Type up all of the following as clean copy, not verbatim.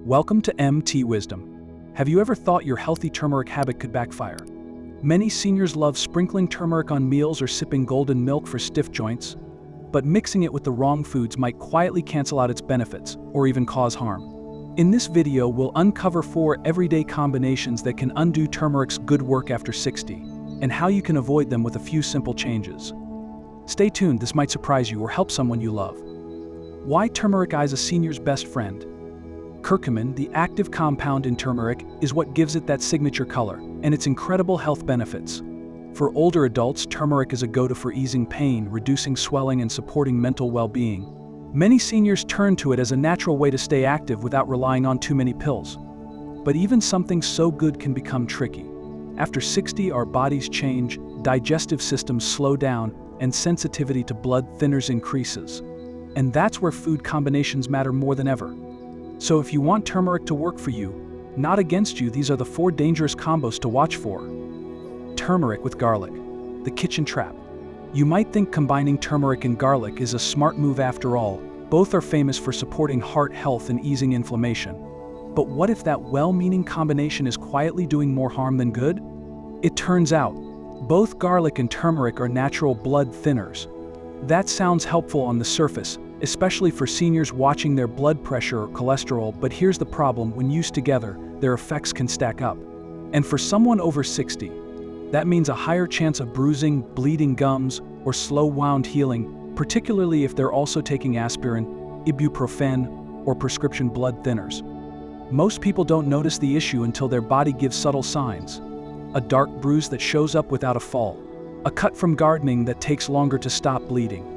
Welcome to mtwisdom. Have you ever thought your healthy turmeric habit could backfire? Many seniors love sprinkling turmeric on meals or sipping golden milk for stiff joints, but mixing it with the wrong foods might quietly cancel out its benefits or even cause harm. In this video, we'll uncover 4 everyday combinations that can undo turmeric's good work after 60, and how you can avoid them with a few simple changes. Stay tuned, this might surprise you or help someone you love. Why turmeric is a senior's best friend? Curcumin, the active compound in turmeric, is what gives it that signature color and its incredible health benefits. For older adults, turmeric is a go-to for easing pain, reducing swelling, and supporting mental well-being. Many seniors turn to it as a natural way to stay active without relying on too many pills. But even something so good can become tricky. After 60, our bodies change, digestive systems slow down, and sensitivity to blood thinners increases. And that's where food combinations matter more than ever. So if you want turmeric to work for you, not against you, these are the 4 dangerous combos to watch for. Turmeric with garlic, the kitchen trap. You might think combining turmeric and garlic is a smart move after all. Both are famous for supporting heart health and easing inflammation. But what if that well-meaning combination is quietly doing more harm than good? It turns out, both garlic and turmeric are natural blood thinners. That sounds helpful on the surface, especially for seniors watching their blood pressure or cholesterol, but here's the problem: when used together, their effects can stack up. And for someone over 60, that means a higher chance of bruising, bleeding gums, or slow wound healing, particularly if they're also taking aspirin, ibuprofen, or prescription blood thinners. Most people don't notice the issue until their body gives subtle signs. A dark bruise that shows up without a fall. A cut from gardening that takes longer to stop bleeding.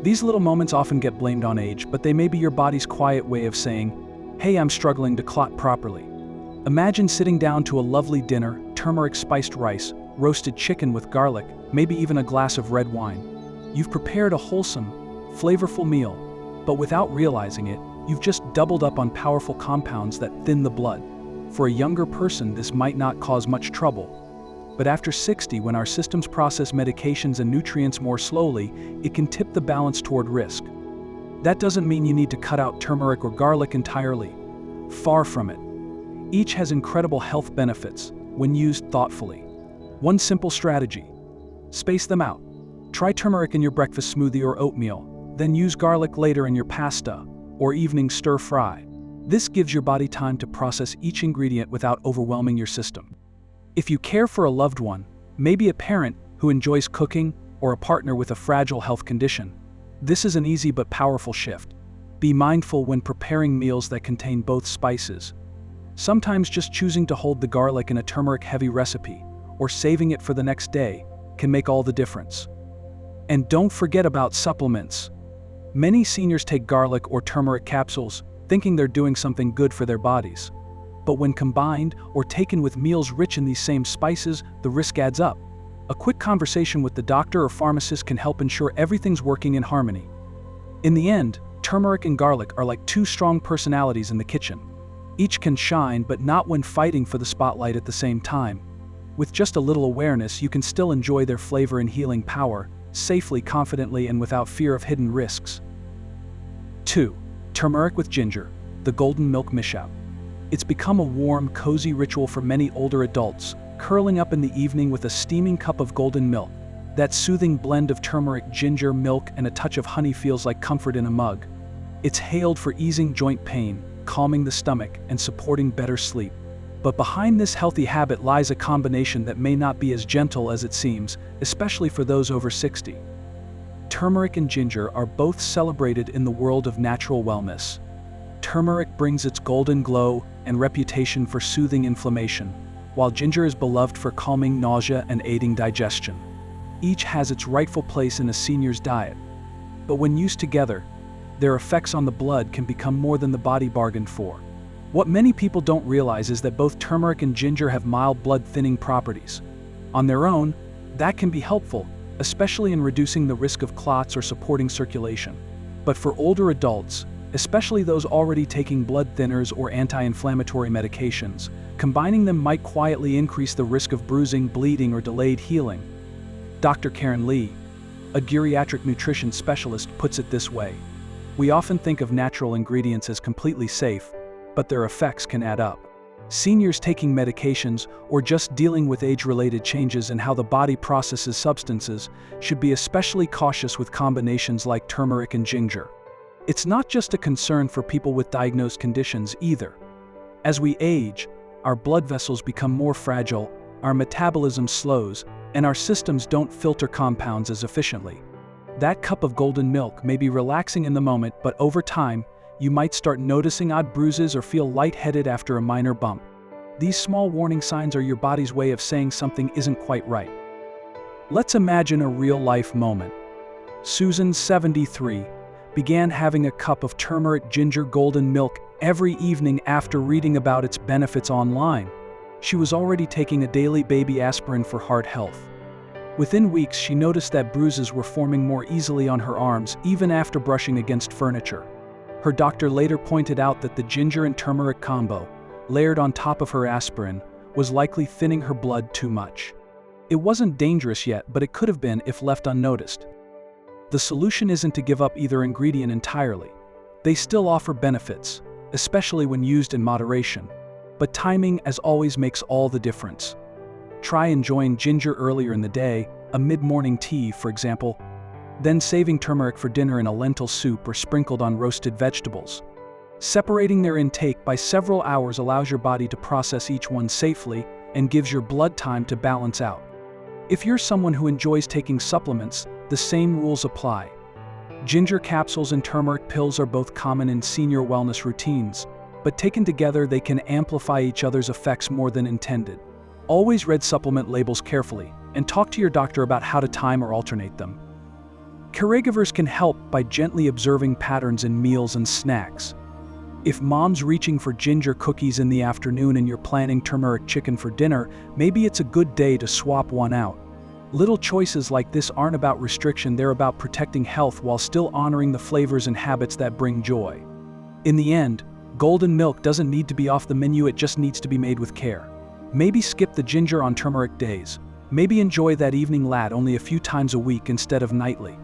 These little moments often get blamed on age, but they may be your body's quiet way of saying, "Hey, I'm struggling to clot properly." Imagine sitting down to a lovely dinner, turmeric-spiced rice, roasted chicken with garlic, maybe even a glass of red wine. You've prepared a wholesome, flavorful meal, but without realizing it, you've just doubled up on powerful compounds that thin the blood. For a younger person, this might not cause much trouble. But after 60, when our systems process medications and nutrients more slowly, it can tip the balance toward risk. That doesn't mean you need to cut out turmeric or garlic entirely. Far from it. Each has incredible health benefits when used thoughtfully. One simple strategy: space them out. Try turmeric in your breakfast smoothie or oatmeal, then use garlic later in your pasta or evening stir-fry. This gives your body time to process each ingredient without overwhelming your system. If you care for a loved one, maybe a parent who enjoys cooking or a partner with a fragile health condition, this is an easy but powerful shift. Be mindful when preparing meals that contain both spices. Sometimes just choosing to hold the garlic in a turmeric-heavy recipe or saving it for the next day can make all the difference. And don't forget about supplements. Many seniors take garlic or turmeric capsules, thinking they're doing something good for their bodies. But when combined or taken with meals rich in these same spices, the risk adds up. A quick conversation with the doctor or pharmacist can help ensure everything's working in harmony. In the end, turmeric and garlic are like 2 strong personalities in the kitchen. Each can shine, but not when fighting for the spotlight at the same time. With just a little awareness, you can still enjoy their flavor and healing power, safely, confidently, and without fear of hidden risks. 2. Turmeric with ginger, the golden milk mishap. It's become a warm, cozy ritual for many older adults, curling up in the evening with a steaming cup of golden milk. That soothing blend of turmeric, ginger, milk, and a touch of honey feels like comfort in a mug. It's hailed for easing joint pain, calming the stomach, and supporting better sleep. But behind this healthy habit lies a combination that may not be as gentle as it seems, especially for those over 60. Turmeric and ginger are both celebrated in the world of natural wellness. Turmeric brings its golden glow and reputation for soothing inflammation, while ginger is beloved for calming nausea and aiding digestion. Each has its rightful place in a senior's diet. But when used together, their effects on the blood can become more than the body bargained for. What many people don't realize is that both turmeric and ginger have mild blood-thinning properties. On their own, that can be helpful, especially in reducing the risk of clots or supporting circulation. But for older adults, especially those already taking blood thinners or anti-inflammatory medications, combining them might quietly increase the risk of bruising, bleeding, or delayed healing. Dr. Karen Lee, a geriatric nutrition specialist, puts it this way: "We often think of natural ingredients as completely safe, but their effects can add up. Seniors taking medications or just dealing with age-related changes in how the body processes substances should be especially cautious with combinations like turmeric and ginger. It's not just a concern for people with diagnosed conditions either. As we age, our blood vessels become more fragile, our metabolism slows, and our systems don't filter compounds as efficiently. That cup of golden milk may be relaxing in the moment, but over time, you might start noticing odd bruises or feel lightheaded after a minor bump. These small warning signs are your body's way of saying something isn't quite right. Let's imagine a real-life moment. Susan, 73, began having a cup of turmeric ginger golden milk every evening after reading about its benefits online. She was already taking a daily baby aspirin for heart health. Within weeks, she noticed that bruises were forming more easily on her arms, even after brushing against furniture. Her doctor later pointed out that the ginger and turmeric combo, layered on top of her aspirin, was likely thinning her blood too much. It wasn't dangerous yet, but it could have been if left unnoticed. The solution isn't to give up either ingredient entirely. They still offer benefits, especially when used in moderation. But timing, as always, makes all the difference. Try enjoying ginger earlier in the day, a mid-morning tea, for example, then saving turmeric for dinner in a lentil soup or sprinkled on roasted vegetables. Separating their intake by several hours allows your body to process each one safely and gives your blood time to balance out. If you're someone who enjoys taking supplements, the same rules apply. Ginger capsules and turmeric pills are both common in senior wellness routines, but taken together they can amplify each other's effects more than intended. Always read supplement labels carefully and talk to your doctor about how to time or alternate them. Caregivers can help by gently observing patterns in meals and snacks. If mom's reaching for ginger cookies in the afternoon and you're planning turmeric chicken for dinner, maybe it's a good day to swap one out. Little choices like this aren't about restriction, they're about protecting health while still honoring the flavors and habits that bring joy. In the end, golden milk doesn't need to be off the menu, it just needs to be made with care. Maybe skip the ginger on turmeric days. Maybe enjoy that evening lat only a few times a week instead of nightly.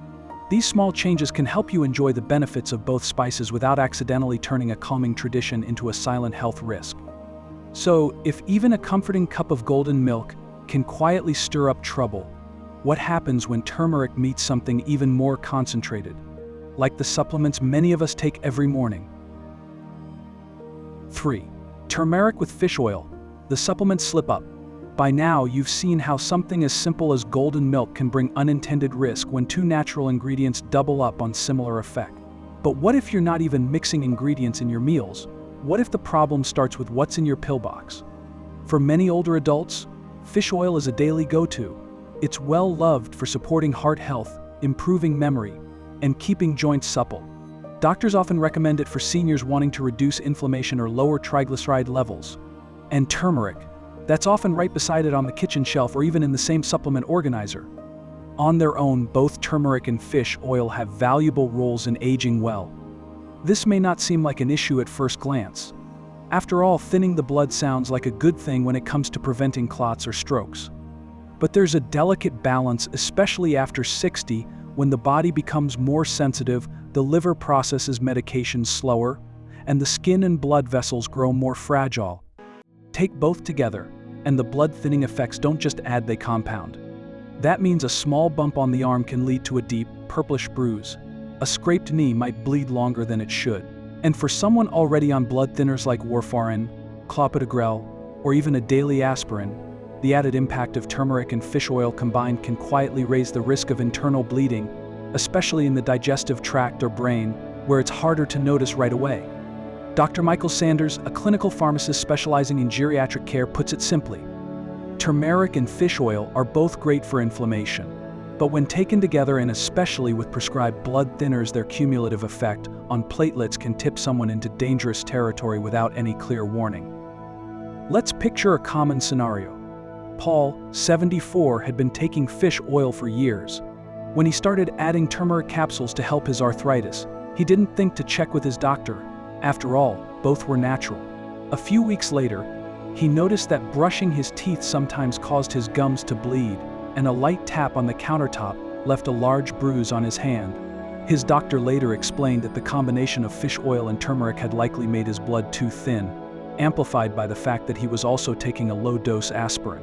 These small changes can help you enjoy the benefits of both spices without accidentally turning a calming tradition into a silent health risk. So, if even a comforting cup of golden milk can quietly stir up trouble, what happens when turmeric meets something even more concentrated, like the supplements many of us take every morning? 3. Turmeric with fish oil. The supplements slip up. By now, you've seen how something as simple as golden milk can bring unintended risk when two natural ingredients double up on similar effect. But what if you're not even mixing ingredients in your meals? What if the problem starts with what's in your pill box? For many older adults, fish oil is a daily go-to. It's well loved for supporting heart health, improving memory, and keeping joints supple. Doctors often recommend it for seniors wanting to reduce inflammation or lower triglyceride levels. And turmeric, that's often right beside it on the kitchen shelf or even in the same supplement organizer. On their own, both turmeric and fish oil have valuable roles in aging well. This may not seem like an issue at first glance. After all, thinning the blood sounds like a good thing when it comes to preventing clots or strokes. But there's a delicate balance, especially after 60, when the body becomes more sensitive, the liver processes medications slower, and the skin and blood vessels grow more fragile. Take both together, and the blood-thinning effects don't just add, they compound. That means a small bump on the arm can lead to a deep, purplish bruise. A scraped knee might bleed longer than it should. And for someone already on blood thinners like warfarin, clopidogrel, or even a daily aspirin, the added impact of turmeric and fish oil combined can quietly raise the risk of internal bleeding, especially in the digestive tract or brain, where it's harder to notice right away. Dr. Michael Sanders, a clinical pharmacist specializing in geriatric care, puts it simply: turmeric and fish oil are both great for inflammation, but when taken together and especially with prescribed blood thinners, their cumulative effect on platelets can tip someone into dangerous territory without any clear warning. Let's picture a common scenario. Paul, 74, had been taking fish oil for years. When he started adding turmeric capsules to help his arthritis, he didn't think to check with his doctor. After all, both were natural. A few weeks later, he noticed that brushing his teeth sometimes caused his gums to bleed, and a light tap on the countertop left a large bruise on his hand. His doctor later explained that the combination of fish oil and turmeric had likely made his blood too thin, amplified by the fact that he was also taking a low-dose aspirin.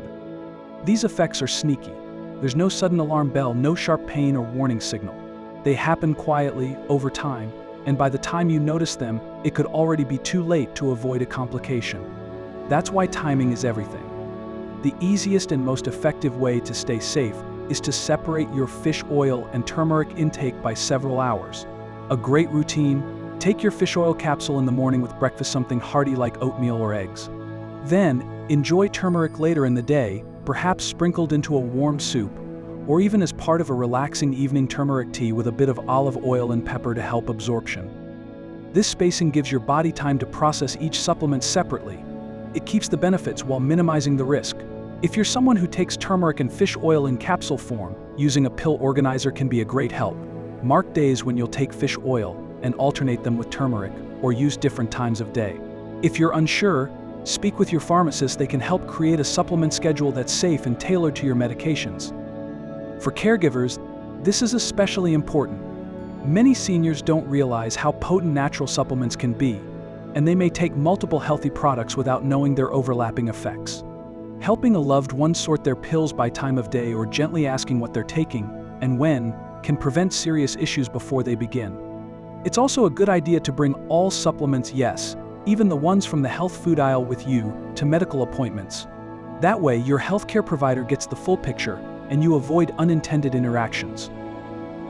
These effects are sneaky. There's no sudden alarm bell, no sharp pain or warning signal. They happen quietly, over time, and by the time you notice them, it could already be too late to avoid a complication. That's why timing is everything. The easiest and most effective way to stay safe is to separate your fish oil and turmeric intake by several hours. A great routine: take your fish oil capsule in the morning with breakfast, something hearty like oatmeal or eggs. Then, enjoy turmeric later in the day, perhaps sprinkled into a warm soup, or even as part of a relaxing evening turmeric tea with a bit of olive oil and pepper to help absorption. This spacing gives your body time to process each supplement separately. It keeps the benefits while minimizing the risk. If you're someone who takes turmeric and fish oil in capsule form, using a pill organizer can be a great help. Mark days when you'll take fish oil and alternate them with turmeric, or use different times of day. If you're unsure, speak with your pharmacist. They can help create a supplement schedule that's safe and tailored to your medications. For caregivers, this is especially important. Many seniors don't realize how potent natural supplements can be, and they may take multiple healthy products without knowing their overlapping effects. Helping a loved one sort their pills by time of day or gently asking what they're taking and when can prevent serious issues before they begin. It's also a good idea to bring all supplements, yes, even the ones from the health food aisle, with you to medical appointments. That way, your healthcare provider gets the full picture and you avoid unintended interactions.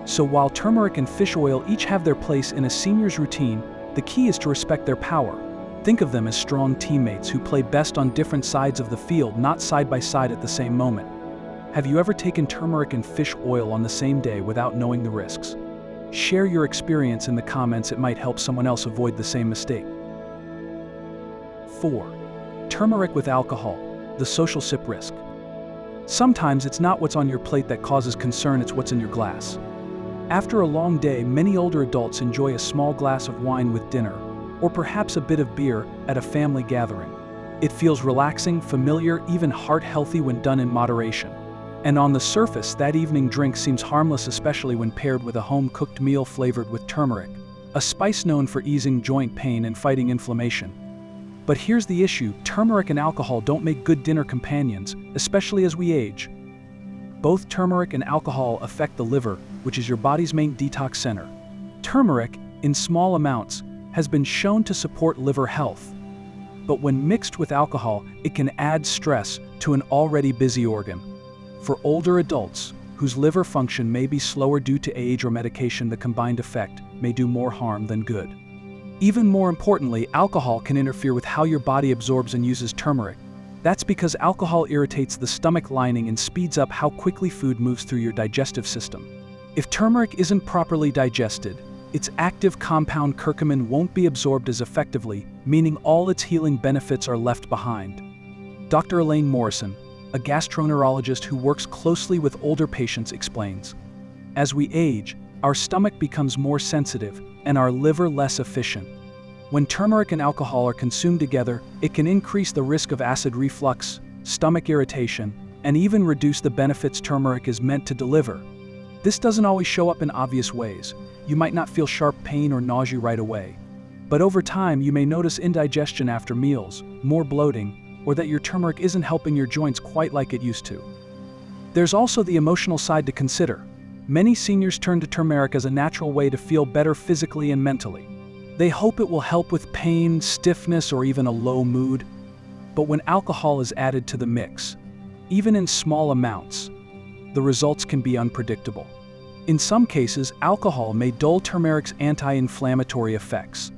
So while turmeric and fish oil each have their place in a senior's routine, the key is to respect their power. Think of them as strong teammates who play best on different sides of the field, not side by side at the same moment. Have you ever taken turmeric and fish oil on the same day without knowing the risks? Share your experience in the comments. It might help someone else avoid the same mistake. 4. Turmeric with alcohol, the social sip risk. Sometimes it's not what's on your plate that causes concern, it's what's in your glass. After a long day, many older adults enjoy a small glass of wine with dinner, or perhaps a bit of beer at a family gathering. It feels relaxing, familiar, even heart-healthy when done in moderation. And on the surface, that evening drink seems harmless, especially when paired with a home-cooked meal flavored with turmeric, a spice known for easing joint pain and fighting inflammation. But here's the issue: turmeric and alcohol don't make good dinner companions, especially as we age. Both turmeric and alcohol affect the liver, which is your body's main detox center. Turmeric, in small amounts, has been shown to support liver health. But when mixed with alcohol, it can add stress to an already busy organ. For older adults, whose liver function may be slower due to age or medication, the combined effect may do more harm than good. Even more importantly, alcohol can interfere with how your body absorbs and uses turmeric. That's because alcohol irritates the stomach lining and speeds up how quickly food moves through your digestive system. If turmeric isn't properly digested, its active compound curcumin won't be absorbed as effectively, meaning all its healing benefits are left behind. Dr. Elaine Morrison, a gastroenterologist who works closely with older patients, explains, "As we age, our stomach becomes more sensitive and our liver less efficient. When turmeric and alcohol are consumed together, it can increase the risk of acid reflux, stomach irritation, and even reduce the benefits turmeric is meant to deliver. This doesn't always show up in obvious ways. You might not feel sharp pain or nausea right away. But over time, you may notice indigestion after meals, more bloating, or that your turmeric isn't helping your joints quite like it used to." There's also the emotional side to consider. Many seniors turn to turmeric as a natural way to feel better physically and mentally. They hope it will help with pain, stiffness, or even a low mood. But when alcohol is added to the mix, even in small amounts, the results can be unpredictable. In some cases, alcohol may dull turmeric's anti-inflammatory effects.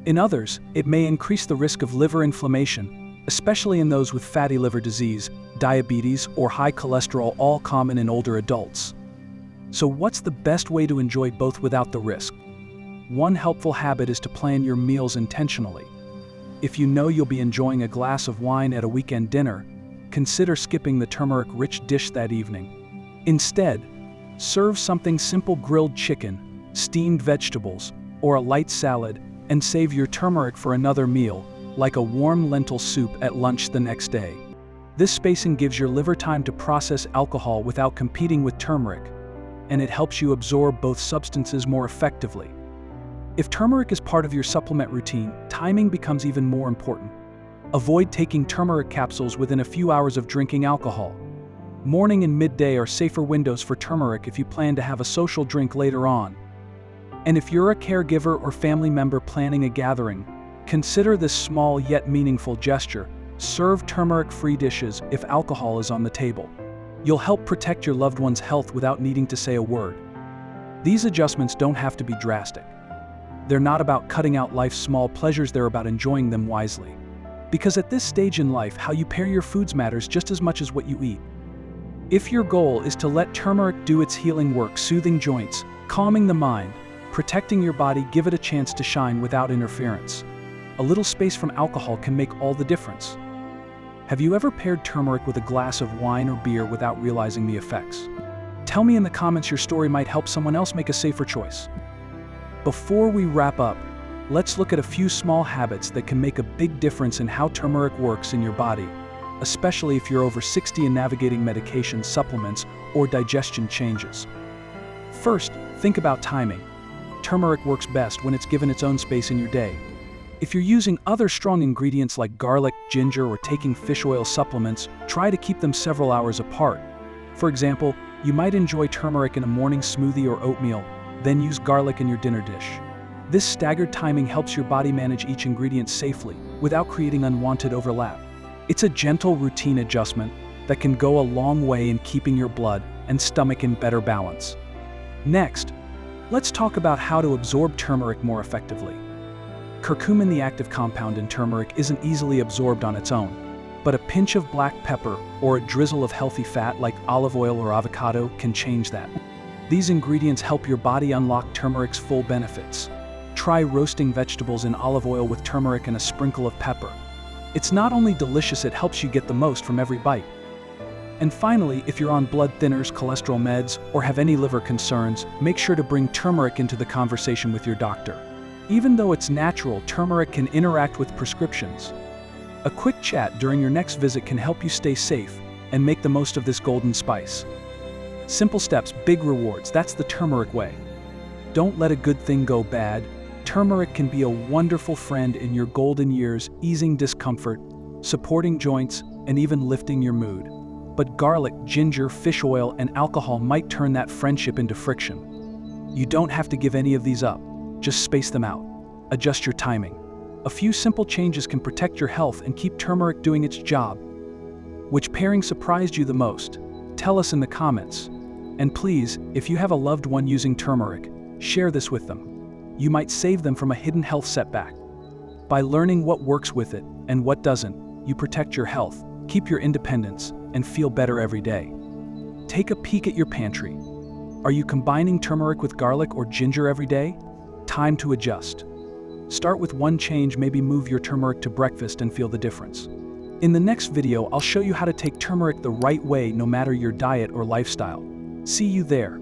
In others, it may increase the risk of liver inflammation, especially in those with fatty liver disease, diabetes, or high cholesterol, all common in older adults. So what's the best way to enjoy both without the risk? One helpful habit is to plan your meals intentionally. If you know you'll be enjoying a glass of wine at a weekend dinner, consider skipping the turmeric-rich dish that evening. Instead, serve something simple: grilled chicken, steamed vegetables, or a light salad, and save your turmeric for another meal, like a warm lentil soup at lunch the next day. This spacing gives your liver time to process alcohol without competing with turmeric, and it helps you absorb both substances more effectively. If turmeric is part of your supplement routine, timing becomes even more important. Avoid taking turmeric capsules within a few hours of drinking alcohol. Morning and midday are safer windows for turmeric if you plan to have a social drink later on. And if you're a caregiver or family member planning a gathering, consider this small yet meaningful gesture. Serve turmeric-free dishes if alcohol is on the table. You'll help protect your loved one's health without needing to say a word. These adjustments don't have to be drastic. They're not about cutting out life's small pleasures, they're about enjoying them wisely. Because at this stage in life, how you pair your foods matters just as much as what you eat. If your goal is to let turmeric do its healing work, soothing joints, calming the mind, protecting your body, give it a chance to shine without interference. A little space from alcohol can make all the difference. Have you ever paired turmeric with a glass of wine or beer without realizing the effects? Tell me in the comments, your story might help someone else make a safer choice. Before we wrap up, let's look at a few small habits that can make a big difference in how turmeric works in your body, especially if you're over 60 and navigating medications, supplements, or digestion changes. First, think about timing. Turmeric works best when it's given its own space in your day. If you're using other strong ingredients like garlic, ginger, or taking fish oil supplements, try to keep them several hours apart. For example, you might enjoy turmeric in a morning smoothie or oatmeal, then use garlic in your dinner dish. This staggered timing helps your body manage each ingredient safely, without creating unwanted overlap. It's a gentle routine adjustment that can go a long way in keeping your blood and stomach in better balance. Next, let's talk about how to absorb turmeric more effectively. Curcumin, the active compound in turmeric, isn't easily absorbed on its own, but a pinch of black pepper or a drizzle of healthy fat like olive oil or avocado can change that. These ingredients help your body unlock turmeric's full benefits. Try roasting vegetables in olive oil with turmeric and a sprinkle of pepper. It's not only delicious, it helps you get the most from every bite. And finally, if you're on blood thinners, cholesterol meds, or have any liver concerns, make sure to bring turmeric into the conversation with your doctor. Even though it's natural, turmeric can interact with prescriptions. A quick chat during your next visit can help you stay safe and make the most of this golden spice. Simple steps, big rewards. That's the turmeric way. Don't let a good thing go bad. Turmeric can be a wonderful friend in your golden years, easing discomfort, supporting joints, and even lifting your mood. But garlic, ginger, fish oil, and alcohol might turn that friendship into friction. You don't have to give any of these up. Just space them out. Adjust your timing. A few simple changes can protect your health and keep turmeric doing its job. Which pairing surprised you the most? Tell us in the comments. And please, if you have a loved one using turmeric, share this with them. You might save them from a hidden health setback. By learning what works with it and what doesn't, you protect your health, keep your independence, and feel better every day. Take a peek at your pantry. Are you combining turmeric with garlic or ginger every day? Time to adjust. Start with one change, maybe move your turmeric to breakfast and feel the difference. In the next video, I'll show you how to take turmeric the right way no matter your diet or lifestyle. See you there.